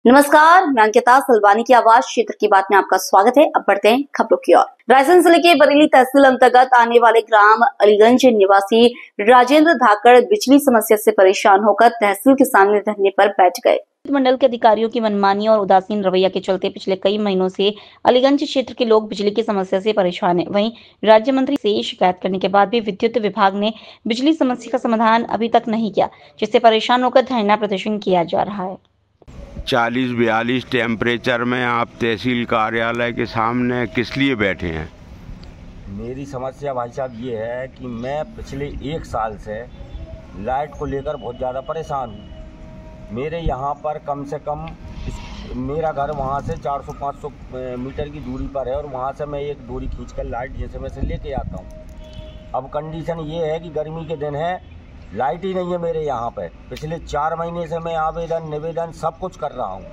नमस्कार, मैं अंकिता सलवानी की आवाज क्षेत्र की बात में आपका स्वागत है। अब बढ़ते हैं खबरों की ओर। रायसेन जिले के बरेली तहसील अंतर्गत आने वाले ग्राम अलीगंज निवासी राजेंद्र धाकड़ बिजली समस्या से परेशान होकर तहसील के सामने धरने पर बैठ गए। मंडल के अधिकारियों की मनमानी और उदासीन रवैया के चलते पिछले कई महीनों से अलीगंज क्षेत्र के लोग बिजली की समस्या से परेशान हैं। वहीं राज्य मंत्री से शिकायत करने के बाद भी विद्युत विभाग ने बिजली समस्या का समाधान अभी तक नहीं किया, जिससे परेशान होकर धरना प्रदर्शन किया जा रहा है। 40-42 टेम्परेचर में आप तहसील कार्यालय के सामने किस लिए बैठे हैं? मेरी समस्या भाई साहब ये है कि मैं पिछले 1 साल से लाइट को लेकर बहुत ज़्यादा परेशान हूँ। मेरे यहाँ पर कम से कम मेरा घर वहाँ से 400-500 मीटर की दूरी पर है और वहाँ से मैं एक डोरी खींचकर लाइट जैसे वैसे लेके आता हूँ। अब कंडीशन ये है कि गर्मी के दिन है, लाइट ही नहीं है मेरे यहाँ पे। पिछले 4 महीने से मैं आवेदन निवेदन सब कुछ कर रहा हूँ।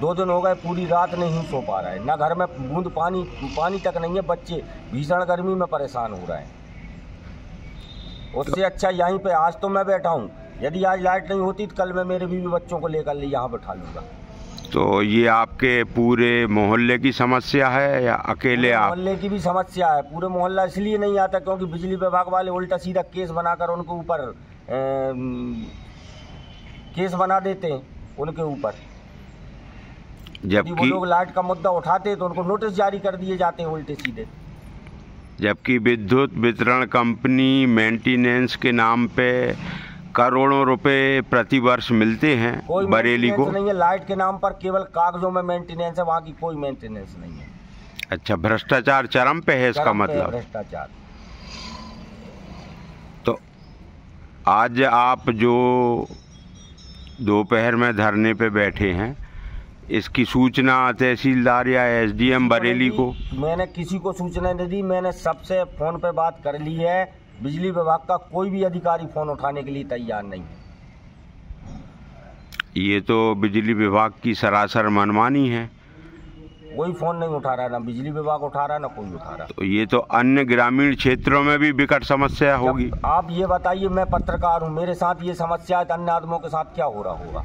2 दिन हो गए, पूरी रात नहीं सो पा रहा है, ना घर में बूंद पानी तक नहीं है। बच्चे भीषण गर्मी में परेशान हो रहे हैं। उससे अच्छा यहीं पे आज तो मैं बैठा हूँ, यदि आज लाइट नहीं होती तो कल मैं मेरे बीवी बच्चों को लेकर यहाँ बैठा लूँगा। तो ये आपके पूरे मोहल्ले की समस्या है या अकेले आप? मोहल्ले की भी समस्या है। पूरे मोहल्ला इसलिए नहीं आता क्योंकि बिजली विभाग वाले उल्टा सीधा केस बनाकर उनके ऊपर केस बना देते हैं उनके ऊपर। जबकि वो लोग लाइट का मुद्दा उठाते तो उनको नोटिस जारी कर दिए जाते हैं उल्टे सीधे। जबकि विद्युत वितरण कंपनी मेंटेनेंस के नाम पे करोड़ों रुपए प्रति वर्ष मिलते हैं बरेली को। नहीं है, लाइट के नाम पर केवल कागजों में मेंटेनेंस है, वहाँ की कोई मेंटेनेंस नहीं है। अच्छा, भ्रष्टाचार चरम पे है इसका मतलब? भ्रष्टाचार। तो आज आप जो दोपहर में धरने पे बैठे हैं, इसकी सूचना तहसीलदार या एसडीएम बरेली को? मैंने किसी को सूचना नहीं दी। मैंने सबसे फोन पे बात कर ली है। बिजली विभाग का कोई भी अधिकारी फोन उठाने के लिए तैयार नहीं है। ये तो बिजली विभाग की सरासर मनमानी है। कोई फोन नहीं उठा रहा, ना बिजली विभाग उठा रहा, ना कोई उठा रहा। तो ये तो अन्य ग्रामीण क्षेत्रों में भी विकट समस्या होगी। आप ये बताइए, मैं पत्रकार हूँ, मेरे साथ ये समस्या है, अन्य आदमियों के साथ क्या हो रहा होगा?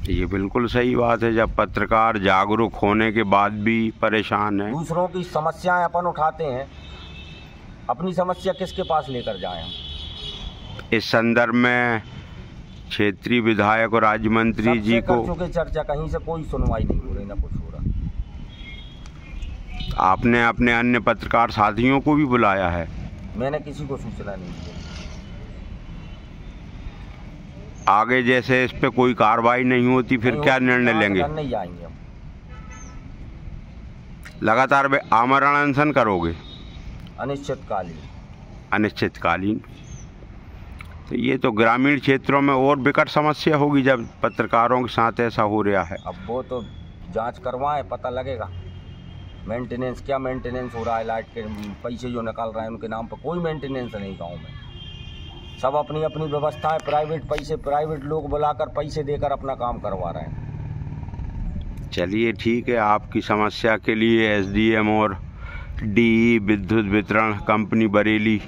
ये बिल्कुल सही बात है, जब पत्रकार जागरूक होने के बाद भी परेशान है। दूसरों की समस्याएं अपन उठाते हैं, अपनी समस्या किसके पास लेकर जाएं हम? इस संदर्भ में क्षेत्रीय विधायक और राज्य मंत्री जी को चर्चा, कहीं से कोई सुनवाई नहीं हो रही, ना कुछ हो रहा। आपने अपने अन्य पत्रकार साथियों को भी बुलाया है? मैंने किसी को सूचना नहीं दी। आगे जैसे इस पे कोई कार्रवाई नहीं होती फिर क्या निर्णय लेंगे? नहीं आएंगे हम। लगातार आमरण अनशन करोगे? अनिश्चितकालीन। तो ये तो ग्रामीण क्षेत्रों में और विकट समस्या होगी जब पत्रकारों के साथ ऐसा हो रहा है। अब वो तो जांच करवाएं, पता लगेगा। मेंटेनेंस क्या मेंटेनेंस हो रहा है? लाइट के पैसे जो निकाल रहे हैं उनके नाम पर कोई मेंटेनेंस नहीं गाँव में। सब अपनी अपनी व्यवस्था है, प्राइवेट लोग बुलाकर पैसे देकर अपना काम करवा रहे हैं। चलिए ठीक है, आपकी समस्या के लिए एसडीएम और डी विद्युत वितरण कंपनी बरेली